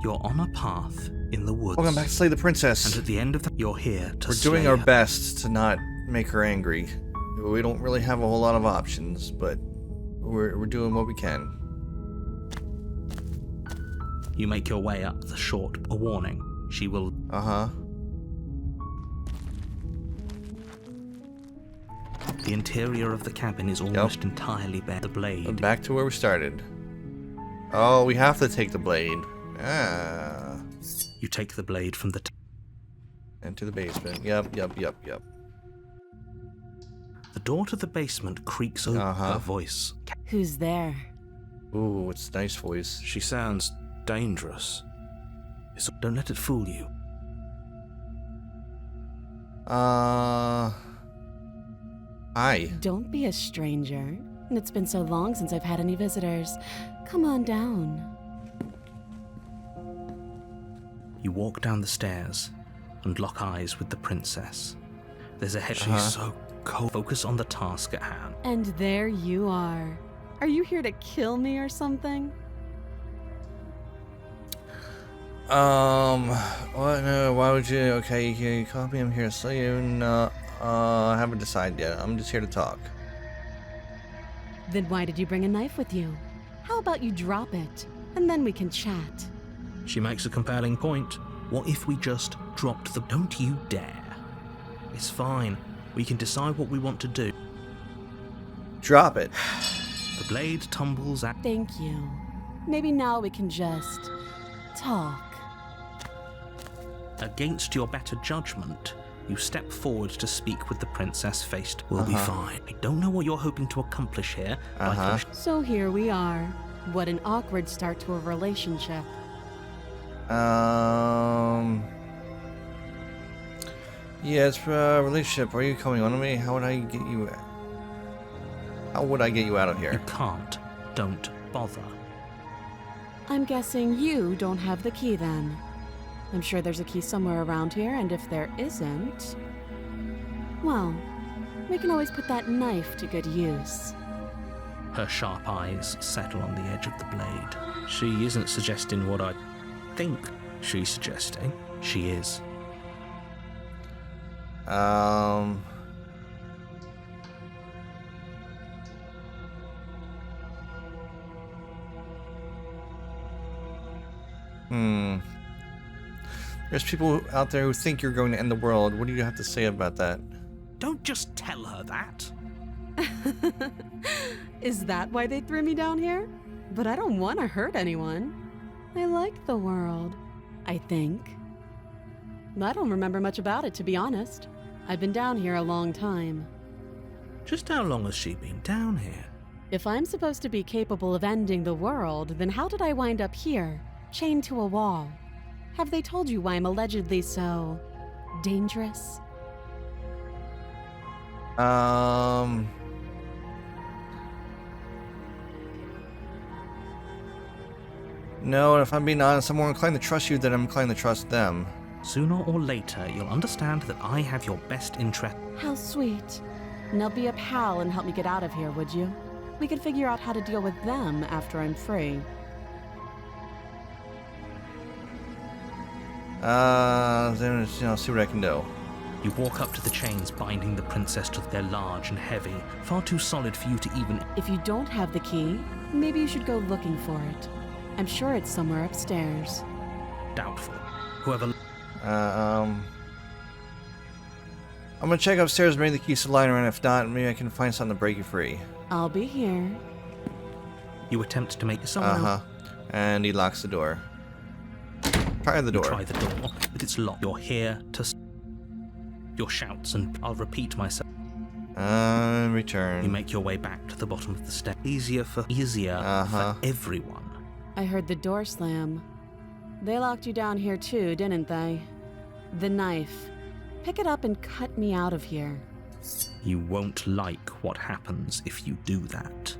You're on a path in the woods. Welcome back to Slay the Princess. And at the end of you're here to We're slay doing our her. best to not make her angry. We don't really have a whole lot of options, but we're doing what we can. You make your way up the short. A warning. She will. Uh-huh. The interior of the cabin is almost entirely bare. The blade. Back to where we started. Oh, we have to take the blade. Ah. You take the blade from the Into the basement. Yep. The door to the basement creaks open. Her voice. Who's there? Ooh, it's a nice voice. She sounds dangerous. Don't let it fool you. Hi. Don't be a stranger. It's been so long since I've had any visitors. Come on down. You walk down the stairs and lock eyes with the princess. There's a head. She's so cold. Focus on the task at hand. And there you are. Are you here to kill me or something? What? No, why would you? Okay, you call me. I'm here to slay you. No, I haven't decided yet. I'm just here to talk. Then why did you bring a knife with you? How about you drop it, and then we can chat? She makes a compelling point. What if we just dropped the... Don't you dare. It's fine. We can decide what we want to do. Drop it. The blade tumbles at... Thank you. Maybe now we can just... talk. Against your better judgment, you step forward to speak with the princess faced. We'll be fine. I don't know what you're hoping to accomplish here. So here we are. What an awkward start to a relationship. Yeah, it's a relationship. Are you coming on to me? How would I get you out of here? You can't. Don't bother. I'm guessing you don't have the key then. I'm sure there's a key somewhere around here, and if there isn't... well, we can always put that knife to good use. Her sharp eyes settle on the edge of the blade. She isn't suggesting what I think she's suggesting. She is. There's people out there who think you're going to end the world. What do you have to say about that? Don't just tell her that. Is that why they threw me down here? But I don't want to hurt anyone. I like the world, I think. I don't remember much about it, to be honest. I've been down here a long time. Just how long has she been down here? If I'm supposed to be capable of ending the world, then how did I wind up here, chained to a wall? Have they told you why I'm allegedly so... dangerous? No, if I'm being honest, I'm more inclined to trust you than I'm inclined to trust them. Sooner or later, you'll understand that I have your best interest. How sweet. Now be a pal and help me get out of here, would you? We could figure out how to deal with them after I'm free. Then, see what I can do. You walk up to the chains binding the princess to they're large and heavy, far too solid for you to even... If you don't have the key, maybe you should go looking for it. I'm sure it's somewhere upstairs. Doubtful. Whoever... I'm gonna check upstairs, maybe the keys to line around. If not, maybe I can find something to break you free. I'll be here. You attempt to make someone... And he locks the door. Try the door. You try the door, but it's locked. You're here to... Your shouts, and I'll repeat myself. Return. You make your way back to the bottom of the stairs. Easier for everyone. I heard the door slam. They locked you down here too, didn't they? The knife. Pick it up and cut me out of here. You won't like what happens if you do that.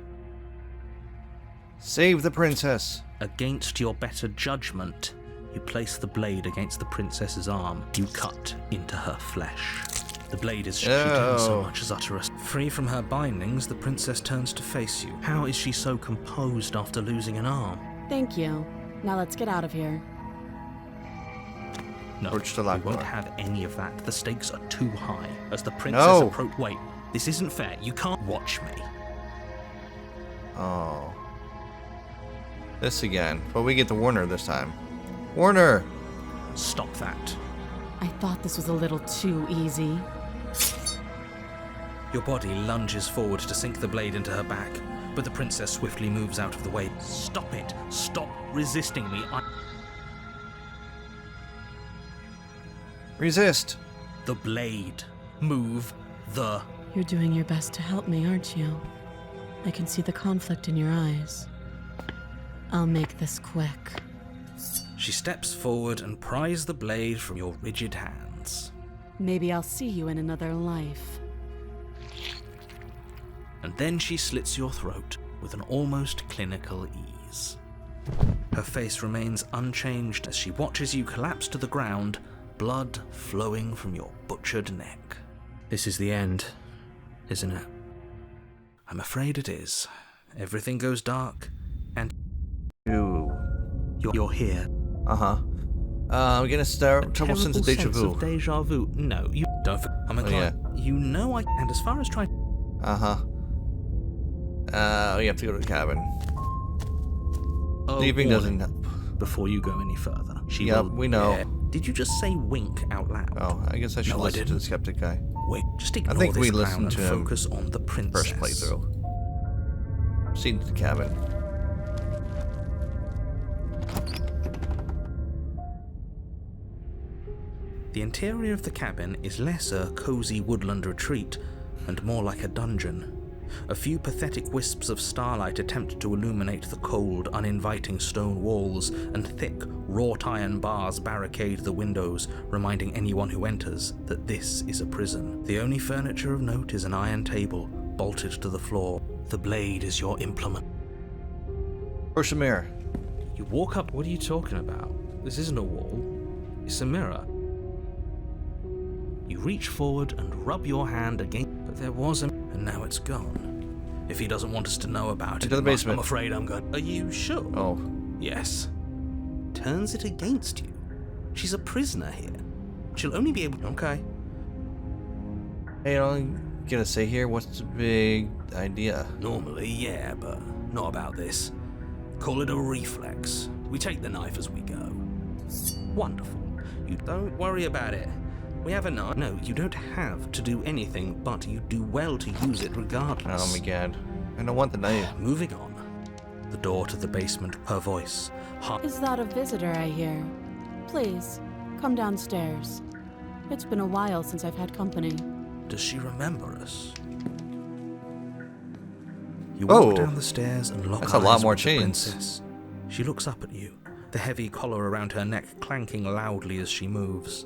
Save the princess. Against your better judgment, you place the blade against the princess's arm. You cut into her flesh. The blade is... She doesn't so much as utter a... Free from her bindings, the princess turns to face you. How is she so composed after losing an arm? Thank you. Now let's get out of here. No, Approach the we locked won't door. have any of that. The stakes are too high. As the princess No. approach... Wait, this isn't fair. You can't watch me. Oh. This again. But we get to warn her this time. Warner! Stop that. I thought this was a little too easy. Your body lunges forward to sink the blade into her back, but the princess swiftly moves out of the way. Stop it. Stop resisting me. Resist! The blade. Move the... You're doing your best to help me, aren't you? I can see the conflict in your eyes. I'll make this quick. She steps forward and pries the blade from your rigid hands. Maybe I'll see you in another life. And then she slits your throat with an almost clinical ease. Her face remains unchanged as she watches you collapse to the ground, blood flowing from your butchered neck. This is the end, isn't it? I'm afraid it is. Everything goes dark, and Ooh. you're here. Uh-huh. I'm getting a trouble sense of deja Sense vu. of deja vu. No, you don't. I'm inclined. You know And as far as trying. Uh-huh. We have to go to the cabin. Oh, Leaving doesn't help. Before you go any further, she Yep, will. we know. Yeah. Did you just say wink out loud? Oh, I guess I should No, I listen to didn't. the skeptic guy. Wait, just ignore think this we clown listened and to him focus on the princess. First playthrough. Proceed to the cabin. The interior of the cabin is less a cozy woodland retreat and more like a dungeon. A few pathetic wisps of starlight attempt to illuminate the cold, uninviting stone walls, and thick, wrought iron bars barricade the windows, reminding anyone who enters that this is a prison. The only furniture of note is an iron table, bolted to the floor. The blade is your implement. Push a mirror. You walk up. What are you talking about? This isn't a wall. It's a mirror. You reach forward and rub your hand against, but there was a, and now it's gone. If he doesn't want us to know about it, Into the basement. I'm afraid I'm going. Are you sure? Oh. Yes. Turns it against you. She's a prisoner here. She'll only be able. Okay. Hey, I don't get a say here. What's the big idea? Normally, yeah, but not about this. Call it a reflex. We take the knife as we go. Wonderful. You don't worry about it. We have a knife. No, you don't have to do anything, but you do well to use it regardless. Oh my god. I don't want the knife. Moving on. The door to the basement, her voice. Is that a visitor I hear? Please, come downstairs. It's been a while since I've had company. Does she remember us? You Oh, walk down the stairs and lock that's eyes a lot more with the chains. princess. She looks up at you, the heavy collar around her neck clanking loudly as she moves.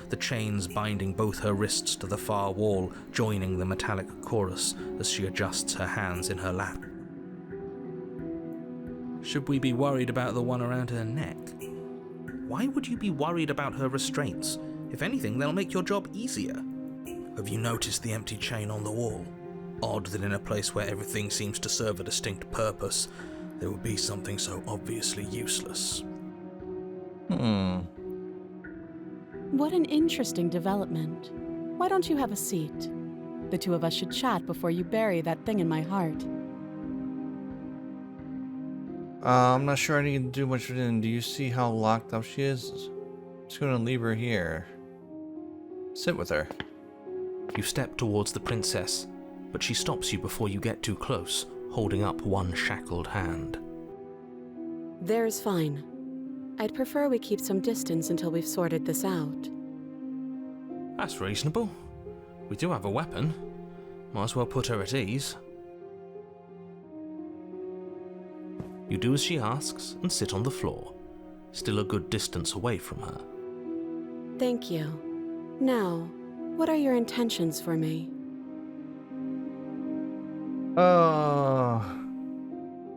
The chains binding both her wrists to the far wall, joining the metallic chorus as she adjusts her hands in her lap. Should we be worried about the one around her neck? Why would you be worried about her restraints? If anything, they'll make your job easier. Have you noticed the empty chain on the wall? Odd that in a place where everything seems to serve a distinct purpose, there would be something so obviously useless. What an interesting development. Why don't you have a seat? The two of us should chat before you bury that thing in my heart. I'm not sure I need to do much with it. Do you see how locked up she is? I'm just gonna leave her here. Sit with her. You step towards the princess, but she stops you before you get too close, holding up one shackled hand. There's fine. I'd prefer we keep some distance until we've sorted this out. That's reasonable. We do have a weapon. Might as well put her at ease. You do as she asks and sit on the floor, still a good distance away from her. Thank you. Now, what are your intentions for me?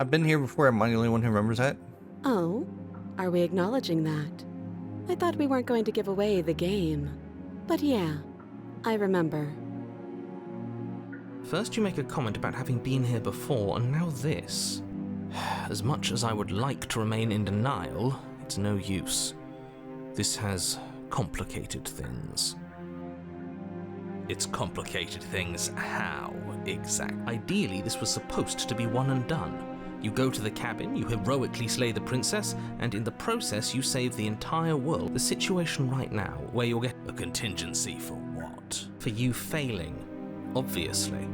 I've been here before. Am I the only one who remembers that? Oh, are we acknowledging that? I thought we weren't going to give away the game. But yeah, I remember. First you make a comment about having been here before, and now this. As much as I would like to remain in denial, it's no use. This has complicated things. It's complicated things how, exactly? Ideally, this was supposed to be one and done. You go to the cabin, you heroically slay the princess, and in the process you save the entire world. The situation right now, where you'll get a contingency for what? For you failing, obviously.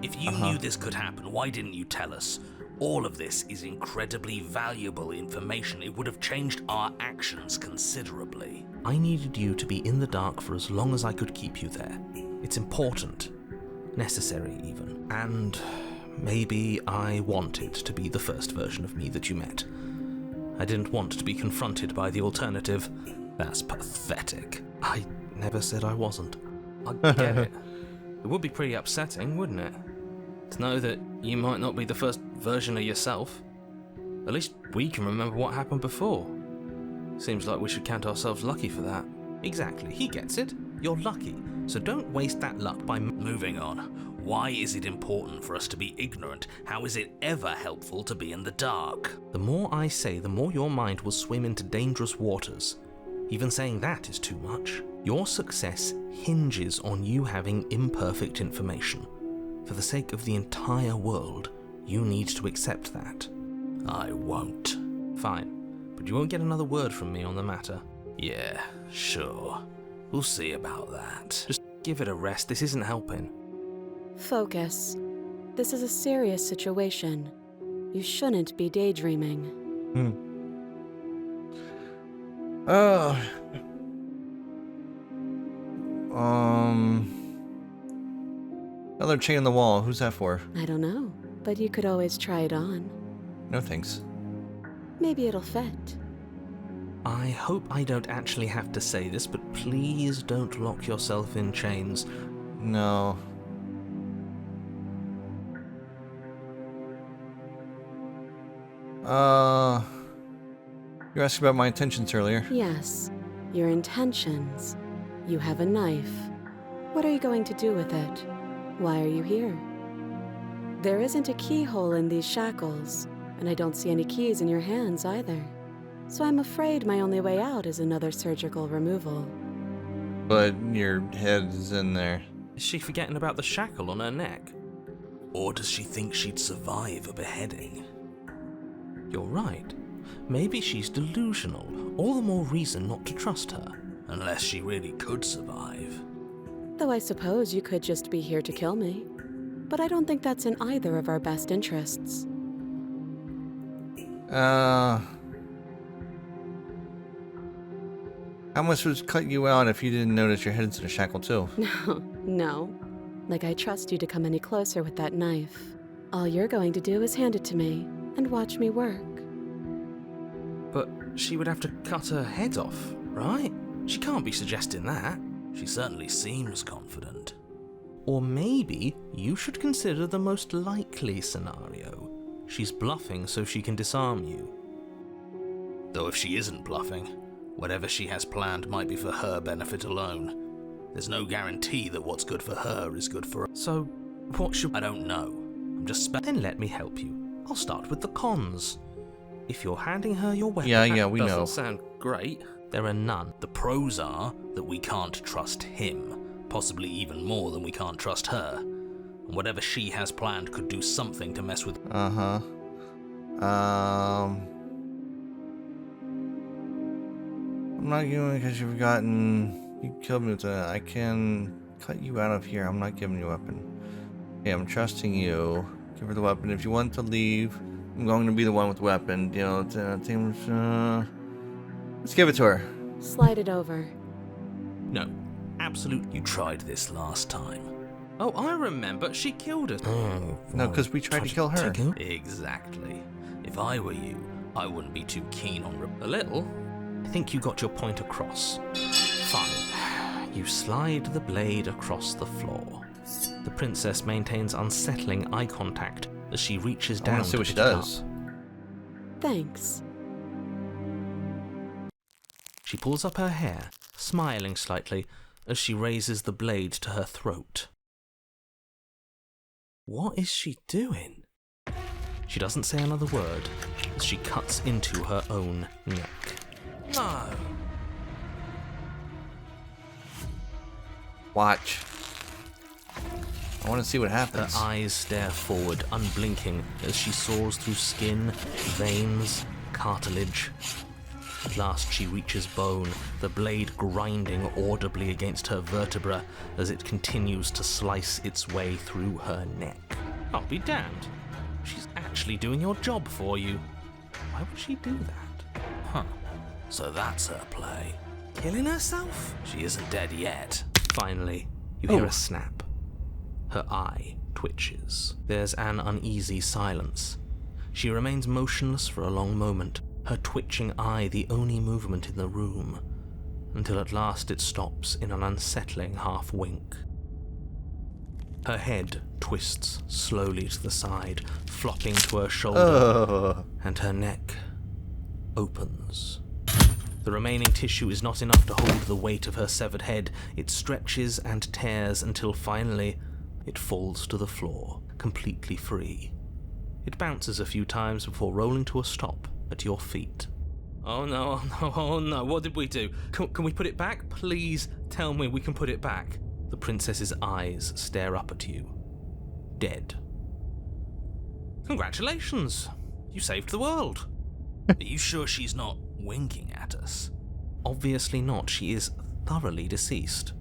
If you knew this could happen, why didn't you tell us? All of this is incredibly valuable information. It would have changed our actions considerably. I needed you to be in the dark for as long as I could keep you there. It's important. Necessary, even. And maybe I wanted to be the first version of me that you met. I didn't want to be confronted by the alternative. That's pathetic. I never said I wasn't. I get it. It would be pretty upsetting, wouldn't it? To know that you might not be the first version of yourself. At least we can remember what happened before. Seems like we should count ourselves lucky for that. Exactly, he gets it. You're lucky. So don't waste that luck by moving on. Why is it important for us to be ignorant? How is it ever helpful to be in the dark? The more I say, the more your mind will swim into dangerous waters. Even saying that is too much. Your success hinges on you having imperfect information. For the sake of the entire world, you need to accept that. I won't. Fine, but you won't get another word from me on the matter. Yeah, sure. We'll see about that. Just give it a rest, this isn't helping. Focus. This is a serious situation. You shouldn't be daydreaming. Another chain on the wall. Who's that for? I don't know, but you could always try it on. No thanks. Maybe it'll fit. I hope I don't actually have to say this, but please don't lock yourself in chains. No. You asked about my intentions earlier. Yes, your intentions. You have a knife. What are you going to do with it? Why are you here? There isn't a keyhole in these shackles, and I don't see any keys in your hands either. So I'm afraid my only way out is another surgical removal. But your head is in there. Is she forgetting about the shackle on her neck? Or does she think she'd survive a beheading? You're right. Maybe she's delusional. All the more reason not to trust her. Unless she really could survive. Though I suppose you could just be here to kill me. But I don't think that's in either of our best interests. How am I supposed to cut you out if you didn't notice your head's in a shackle too? No. Like I trust you to come any closer with that knife. All you're going to do is hand it to me and watch me work. But she would have to cut her head off, right? She can't be suggesting that. She certainly seems confident. Or maybe you should consider the most likely scenario. She's bluffing so she can disarm you. Though if she isn't bluffing, whatever she has planned might be for her benefit alone. There's no guarantee that what's good for her is good for us. So, what should... I don't know. I'm just Then let me help you. I'll start with the cons. If you're handing her your weapon, Yeah, we know. Doesn't sound great. There are none. The pros are that we can't trust him. Possibly even more than we can't trust her. And whatever she has planned could do something to mess with... I'm not giving because you've gotten... You killed me with that. I can cut you out of here. I'm not giving you a weapon. Okay, I'm trusting you. Give her the weapon. If you want to leave, I'm going to be the one with the weapon. You know, let's give it to her. Slide it over. No. Absolute. You tried this last time. Oh, I remember. She killed us. No, because we tried to kill her. Exactly. If I were you, I wouldn't be too keen on... A little? I think you got your point across. Fine. You slide the blade across the floor. The princess maintains unsettling eye contact as she reaches down to see what she pick it does. up. Thanks. She pulls up her hair, smiling slightly, as she raises the blade to her throat. What is she doing? She doesn't say another word as she cuts into her own neck. No! Watch. I want to see what Her happens. eyes stare forward, unblinking, as she soars through skin, veins, cartilage. At last she reaches bone, the blade grinding audibly against her vertebra as it continues to slice its way through her neck. I'll be damned. She's actually doing your job for you. Why would she do that? Huh. So that's her play. Killing herself? She isn't dead yet. Finally, you hear a snap. Her eye twitches. There's an uneasy silence. She remains motionless for a long moment, her twitching eye the only movement in the room, until at last it stops in an unsettling half-wink. Her head twists slowly to the side, flopping to her shoulder, and her neck opens. The remaining tissue is not enough to hold the weight of her severed head. It stretches and tears until finally it falls to the floor, completely free. It bounces a few times before rolling to a stop at your feet. Oh no, oh no, oh no, what did we do? Can we put it back? Please tell me we can put it back. The princess's eyes stare up at you. Dead. Congratulations! You saved the world. Are you sure she's not winking at us? Obviously not. She is thoroughly deceased.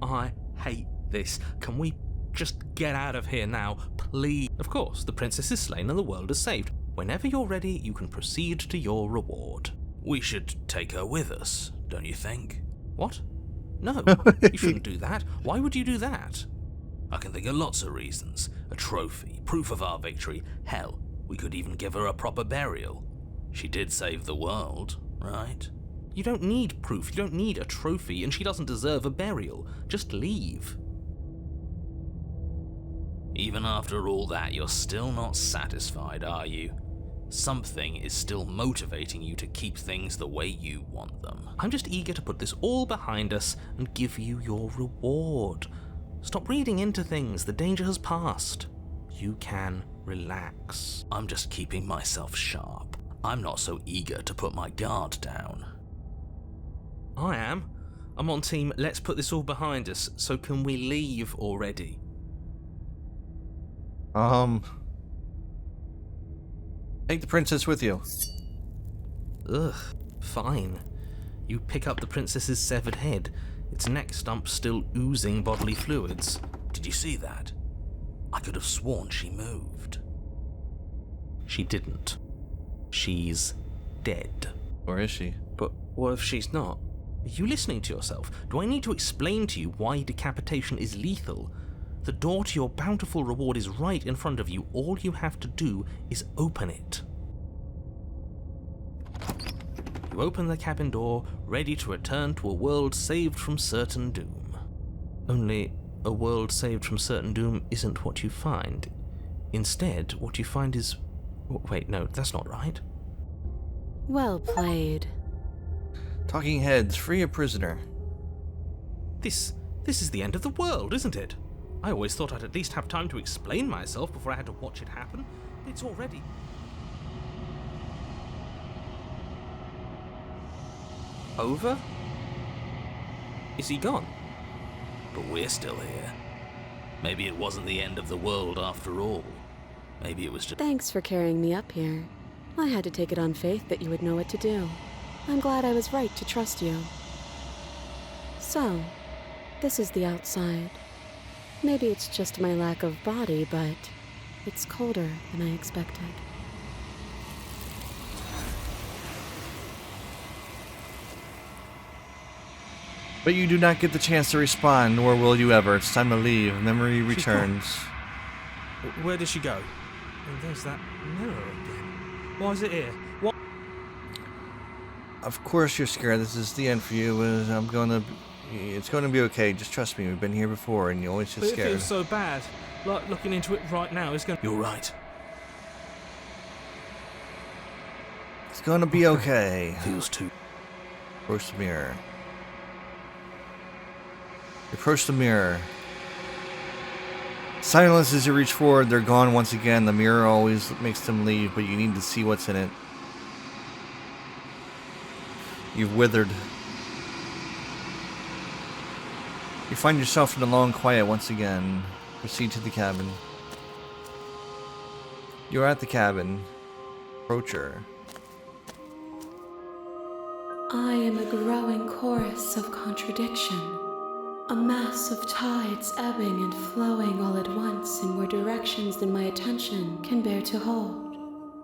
I hate this. Can we just get out of here now, please? Of course, the princess is slain and the world is saved. Whenever you're ready, you can proceed to your reward. We should take her with us, don't you think? What? No, you shouldn't do that. Why would you do that? I can think of lots of reasons. A trophy, proof of our victory. Hell, we could even give her a proper burial. She did save the world, right? You don't need proof, you don't need a trophy, and she doesn't deserve a burial. Just leave. Even after all that, you're still not satisfied, are you? Something is still motivating you to keep things the way you want them. I'm just eager to put this all behind us and give you your reward. Stop reading into things, the danger has passed. You can relax. I'm just keeping myself sharp. I'm not so eager to put my guard down. I am. I'm on team, let's put this all behind us, so can we leave already? Take the princess with you. Ugh, fine. You pick up the princess's severed head, its neck stump still oozing bodily fluids. Did you see that? I could have sworn she moved. She didn't. She's dead. Or is she? But what if she's not? Are you listening to yourself? Do I need to explain to you why decapitation is lethal? The door to your bountiful reward is right in front of you. All you have to do is open it. You open the cabin door, ready to return to a world saved from certain doom. Only, a world saved from certain doom isn't what you find. Instead, what you find is... Wait, no, that's not right. Well played. Talking heads, free a prisoner. This is the end of the world, isn't it? I always thought I'd at least have time to explain myself before I had to watch it happen. It's already... over? Is he gone? But we're still here. Maybe it wasn't the end of the world after all. Maybe it was just... Thanks for carrying me up here. I had to take it on faith that you would know what to do. I'm glad I was right to trust you. So, this is the outside. Maybe it's just my lack of body, but it's colder than I expected. But you do not get the chance to respond, nor will you ever. It's time to leave. Memory returns. Where did she go? And there's that mirror again. Why is it here? What? Of course you're scared. This is the end for you. It's going to be okay. Just trust me. We've been here before, and you're always just scared. It feels so bad. Like looking into it right now is going. You're right. It's going to be okay. Feels too. Approach the mirror. Approach the mirror. Silence as you reach forward. They're gone once again. The mirror always makes them leave, but you need to see what's in it. You've withered. You find yourself in the long quiet once again. Proceed to the cabin. You're at the cabin. Approach her. I am a growing chorus of contradiction, a mass of tides ebbing and flowing all at once in more directions than my attention can bear to hold.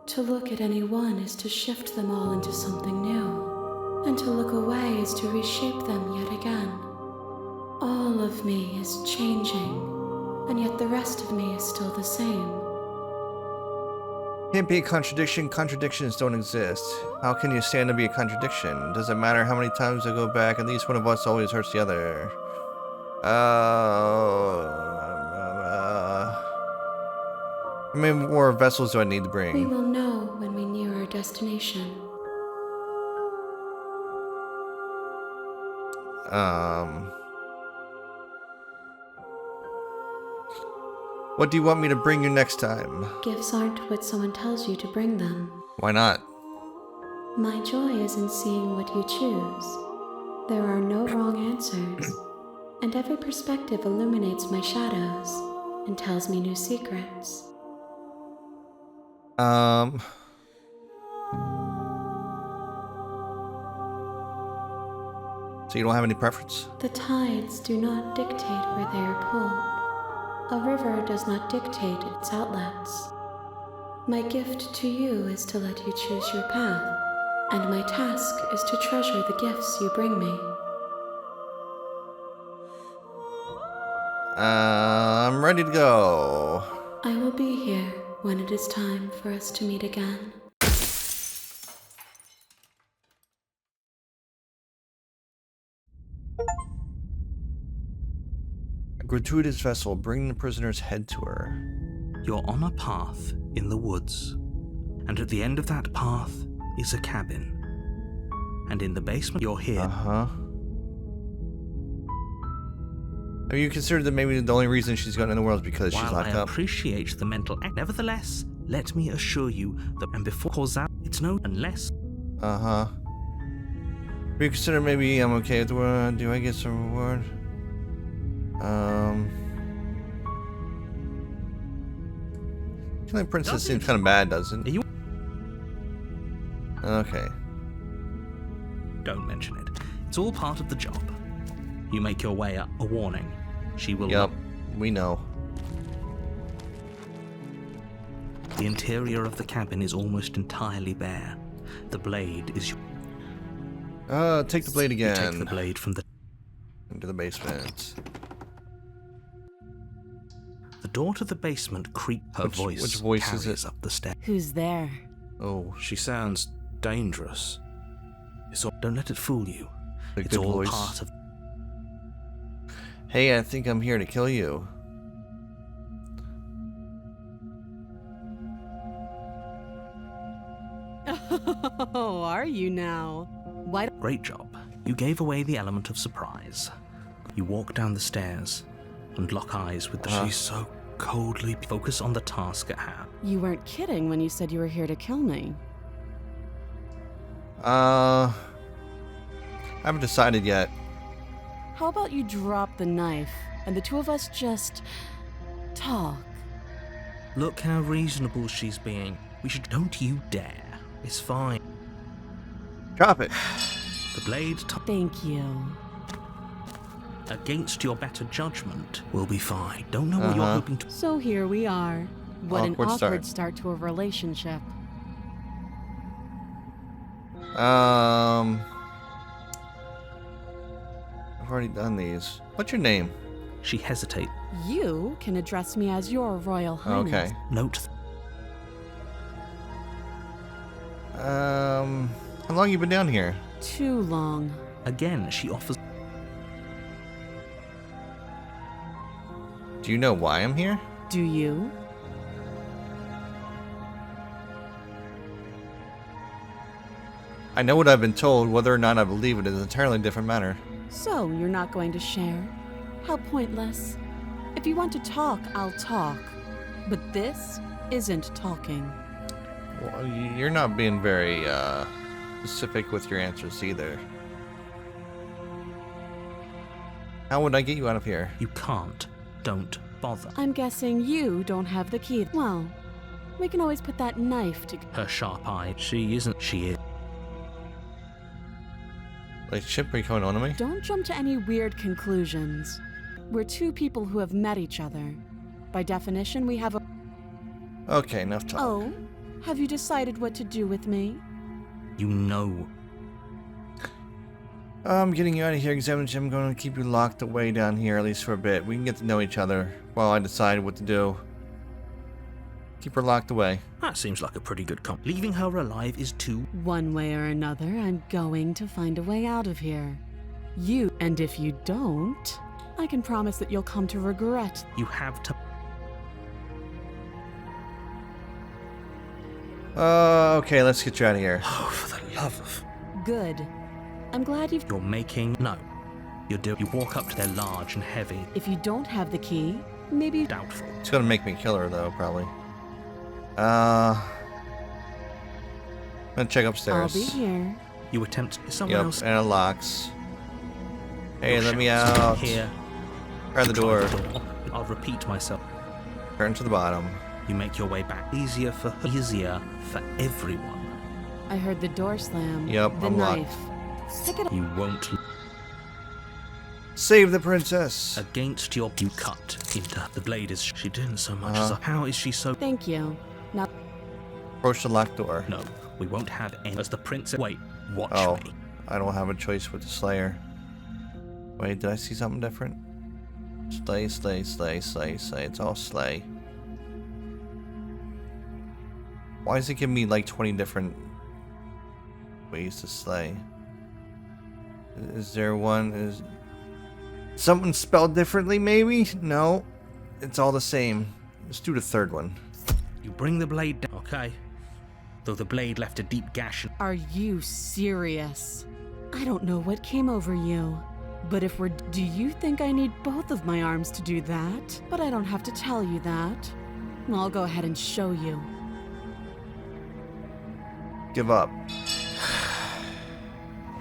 To look at any one is to shift them all into something new, and to look away is to reshape them yet again. All of me is changing, and yet the rest of me is still the same. Can't be a contradiction. Contradictions don't exist. How can you stand to be a contradiction? Doesn't matter how many times I go back, at least one of us always hurts the other. How many more vessels do I need to We bring? will know when we near our destination. What do you want me to bring you next time? Gifts aren't what someone tells you to bring them. Why not? My joy is in seeing what you choose. There are no wrong answers, and every perspective illuminates my shadows and tells me new secrets. So you don't have any preference? The tides do not dictate where they are pulled. A river does not dictate its outlets. My gift to you is to let you choose your path, and my task is to treasure the gifts you bring me. I'm ready to go. I will be here when it is time for us to meet again. A gratuitous vessel. Bring the prisoner's head to her. You're on a path in the woods, and at the end of that path is a cabin. And in the basement, you're here. Uh-huh. Have you considered that maybe the only reason she's gone in the world is because she's While locked I up? appreciate the mental act, nevertheless, let me assure you that, and before calls out, it's no unless. Uh-huh. Have you considered maybe I'm okay with the word? Do I get some reward? Killing princess Does seems it? kind of bad, doesn't Are it? you? Okay. Don't mention it. It's all part of the job. You make your way up. A warning. She will. Yep. We know. The interior of the cabin is almost entirely bare. The blade is. Take the blade You again. take the blade from the. Into the basement. The door to the basement creaks. Her Which voice is carries it? up the stairs. Who's there? Oh, She sounds dangerous. Don't let it fool you. a It's good all voice. part of. Hey, I think I'm here to kill you. Oh, are you now? Why? Great job. You gave away the element of surprise. You walk down the stairs and lock eyes with the. She's so coldly. Focus on the task at hand. You weren't kidding when you said you were here to kill me. I haven't decided yet. How about you drop the knife and the two of us just talk? Look how reasonable she's being. We should. Don't you dare. It's fine. Drop it. The blade, Thank you. against your better judgment, will be fine. Don't know what you're hoping to. So here we are. What Awkward an awkward start. start to a relationship. I've already done these. What's your name? She hesitates. You can address me as your Royal Highness. Okay. Note. How long you been down here? Too long. Again, she offers. Do you know why I'm here? Do you? I know what I've been told. Whether or not I believe it is an entirely different matter. So you're not going to share? How pointless. If you want to talk, I'll talk. But this isn't talking. Well, you're not being very specific with your answers either. How would I get you out of here? You can't. Don't bother. I'm guessing you don't have the key. Well, we can always put that knife to... Her sharp eye. She isn't. She is. Like, ship, are you coming on to me? Don't jump to any weird conclusions. We're two people who have met each other. By definition, we have a... Okay, enough talk. Oh? Have you decided what to do with me? You know. I'm getting you out of here, Examine. I'm going to keep you locked away down here, at least for a bit. We can get to know each other while I decide what to do. Keep her locked away. That seems like a pretty good comp. Leaving her alive is too... One way or another, I'm going to find a way out of here. And if you don't, I can promise that you'll come to regret. You have to... Okay, let's get you out of here. Oh, for the love of... Good. I'm glad you've... You're making... No. You walk up to their large and heavy. If you don't have the key, maybe... Doubtful. It's gonna make me kill her, though, probably. I'm gonna check I'll upstairs. be here. You attempt... Someone Yep, else... and it locks. Hey, Your let me shouts. out. Here. Try the Try door. the door. I'll repeat myself. Turn to the bottom. You make your way back. Easier for everyone. I heard the door slam. Yep, the I'm locked. knife. Stick it... You won't... Save the princess. Against your... You cut into... The blade is... She didn't so much as a... How is she so... Thank you. Now... Approach the locked door. No, we won't have any... As the princess... Wait, watch Oh, me. I don't have a choice with the Slayer. Wait, did I see something different? Slay, slay, slay, slay, slay. It's all slay. Why does it give me like 20 different ways to slay? Is there one? Is something spelled differently maybe? No. It's all the same. Let's do the third one. You bring the blade down, okay? Though the blade left a deep gash. Are you serious? I don't know what came over you. But if we're... Do you think I need both of my arms to do that? But I don't have to tell you that. I'll go ahead and show you. Give up.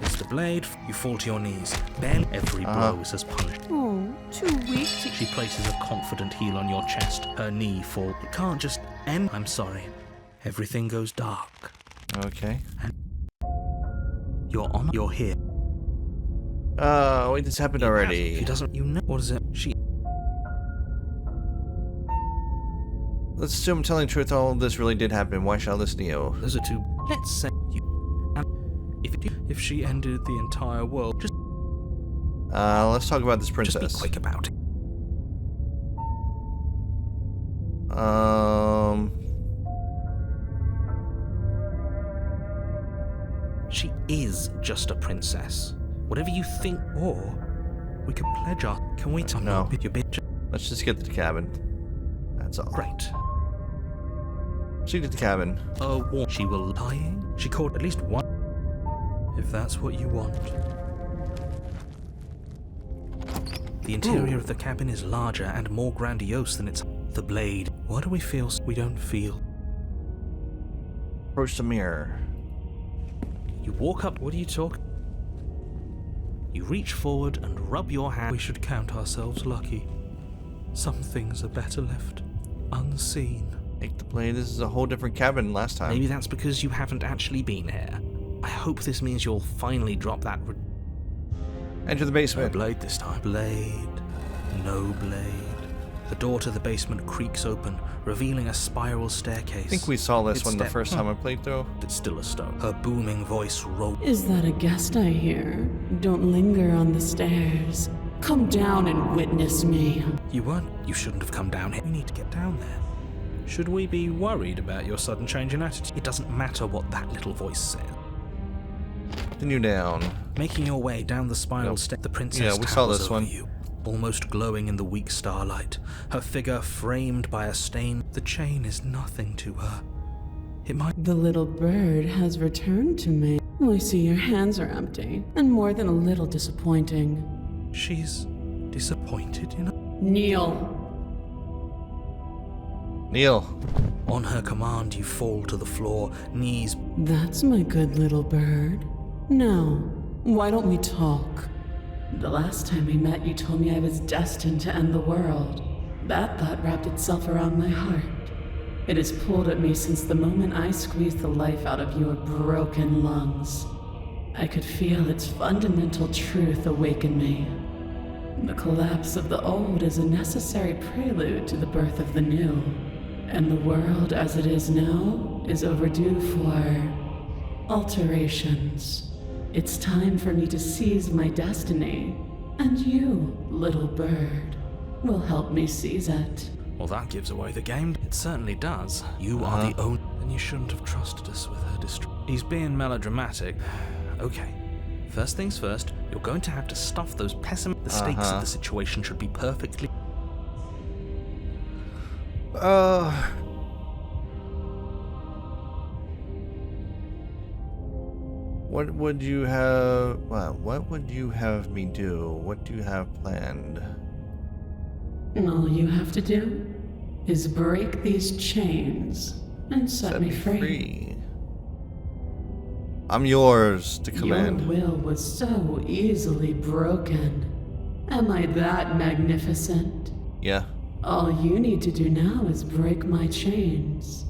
It's the blade. You fall to your knees. Then every blow is as punished. Oh, too weak to... She places a confident heel on your chest. Her knee falls. It can't just end. I'm sorry. Everything goes dark. Okay. You're on. You're here. Wait, this happened already. She doesn't. You know. What is it? She. Let's assume I'm telling the truth. All of this really did happen. Why should I listen to you? Those are two. Let's say you. And if she ended the entire world, just Let's talk about this princess. be quick about it. She is just a princess. Whatever you think, or we could pledge our. Can we? No. Your bitch. Let's just get to the cabin. That's all. Great. She did the cabin. Oh, she will lying. She caught at least one. If that's what you want. The interior of the cabin is larger and more grandiose than its. The blade. Why do we feel we don't feel? Approach the mirror. You walk up. What are you talking? You reach forward and rub your hand. We should count ourselves lucky. Some things are better left unseen. Take the blade. This is a whole different cabin than last time. Maybe that's because you haven't actually been here. I hope this means you'll finally drop that. Enter the No basement. blade this time. Blade. No blade. The door to the basement creaks open, revealing a spiral staircase. I think we saw this It's one the first time I played through. It's still a stone. Her booming voice rolls. Is that a guest I hear? Don't linger on the stairs. Come down and witness me. You weren't. You shouldn't have come down here. We need to get down there. Should we be worried about your sudden change in attitude? It doesn't matter what that little voice says. Continue down. Making your way down the spiral stair, the princess Yeah, we saw towers this over one. you, almost glowing in the weak starlight. Her figure framed by a stain. The chain is nothing to her. It might. The little bird has returned to me. I see your hands are empty, and more than a little disappointing. She's disappointed, you know. Kneel. Kneel. On her command, you fall to the floor, knees. That's my good little bird. Now, why don't we talk? The last time we met, you told me I was destined to end the world. That thought wrapped itself around my heart. It has pulled at me since the moment I squeezed the life out of your broken lungs. I could feel its fundamental truth awaken me. The collapse of the old is a necessary prelude to the birth of the new, and the world as it is now is overdue for alterations. It's time for me to seize my destiny, and you, little bird, will help me seize it. Well, that gives away the game. It certainly does. You are the only... Then you shouldn't have trusted us with her He's being melodramatic. Okay. First things first, you're going to have to stuff those The stakes of the situation should be perfectly... What would you have... what would you have me do? What do you have planned? All you have to do is break these chains and set me free. I'm yours to command. Your will was so easily broken. Am I that magnificent? Yeah. All you need to do now is break my chains.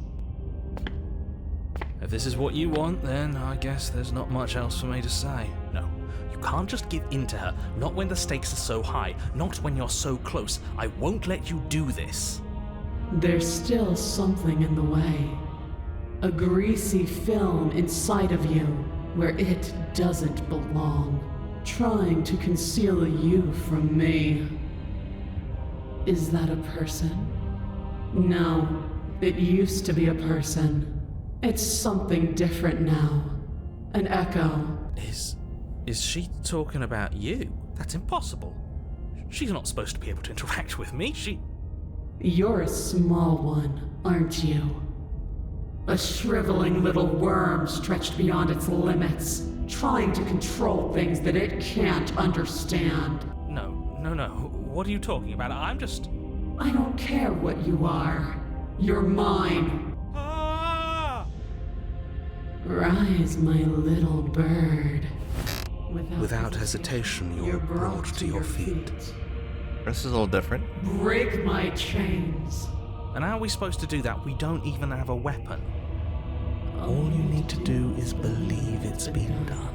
If this is what you want, then I guess there's not much else for me to say. No, you can't just give in to her. Not when the stakes are so high. Not when you're so close. I won't let you do this. There's still something in the way. A greasy film inside of you where it doesn't belong, trying to conceal you from me. Is that a person? No, it used to be a person. It's something different now. An echo. Is she talking about you? That's impossible. She's not supposed to be able to interact with me. You're a small one, aren't you? A shriveling little worm stretched beyond its limits, trying to control things that it can't understand. No. What are you talking about? I don't care what you are. You're mine. Rise, my little bird. Without hesitation, you're brought to your feet. This is a little different. Break my chains. And how are we supposed to do that? We don't even have a weapon. All you need to do is believe it's been done.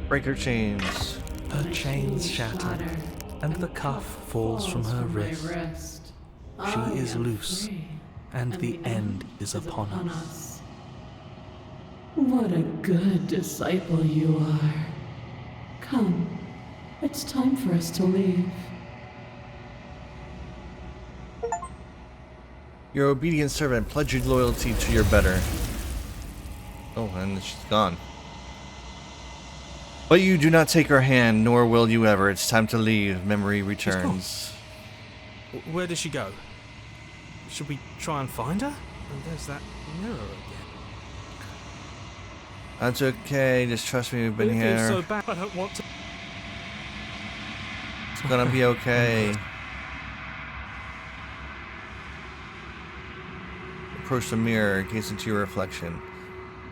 Break her chains. Her chains shatter, and the cuff falls from her wrist. She is loose, and the end is upon us. What a good disciple you are. Come, it's time for us to leave. Your obedient servant, pledge your loyalty to your better. Oh, and she's gone. But you do not take her hand, nor will you ever. It's time to leave. Memory returns. Where does she go? Should we try and find her? Oh, there's that mirror again. That's okay. Just trust me. We've been here. It feels so bad. I don't want to. It's gonna be okay. Approach the mirror, gaze into your reflection.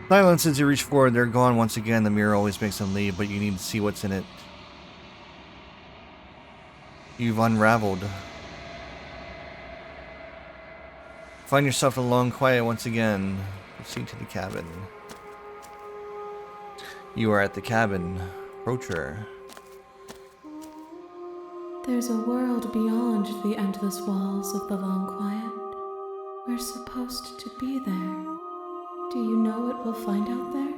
Silence as you reach forward, they're gone once again. The mirror always makes them leave, but you need to see what's in it. You've unraveled. Find yourself alone, quiet once again. Proceed to the cabin. You are at the cabin. Approach her. There's a world beyond the endless walls of the long quiet. We're supposed to be there. Do you know what we'll find out there?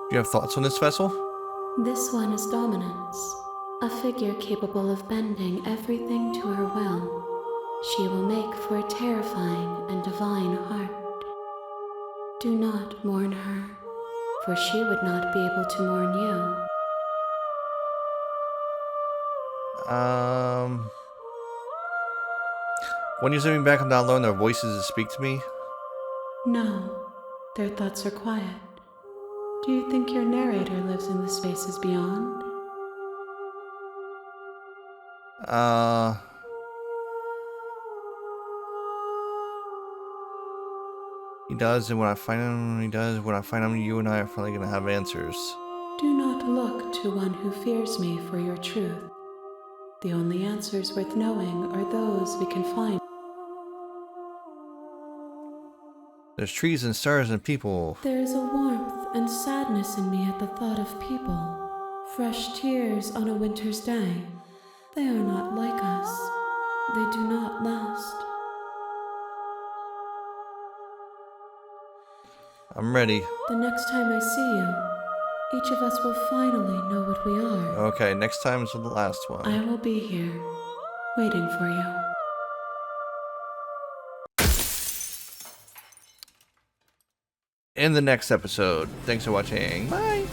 Do you have thoughts on this vessel? This one is Dominance, a figure capable of bending everything to her will. She will make for a terrifying and divine heart. Do not mourn her, for she would not be able to mourn you. When you send me back, I'm not alone. There are voices that speak to me. No, their thoughts are quiet. Do you think your narrator lives in the spaces beyond? He does, and when I find him, he does. When I find him, you and I are finally gonna have answers. Do not look to one who fears me for your truth. The only answers worth knowing are those we can find. There's trees and stars and people. There is a warmth and sadness in me at the thought of people. Fresh tears on a winter's day. They are not like us. They do not last. I'm ready. The next time I see you, each of us will finally know what we are. Okay, next time is the last one. I will be here, waiting for you. In the next episode. Thanks for watching. Bye.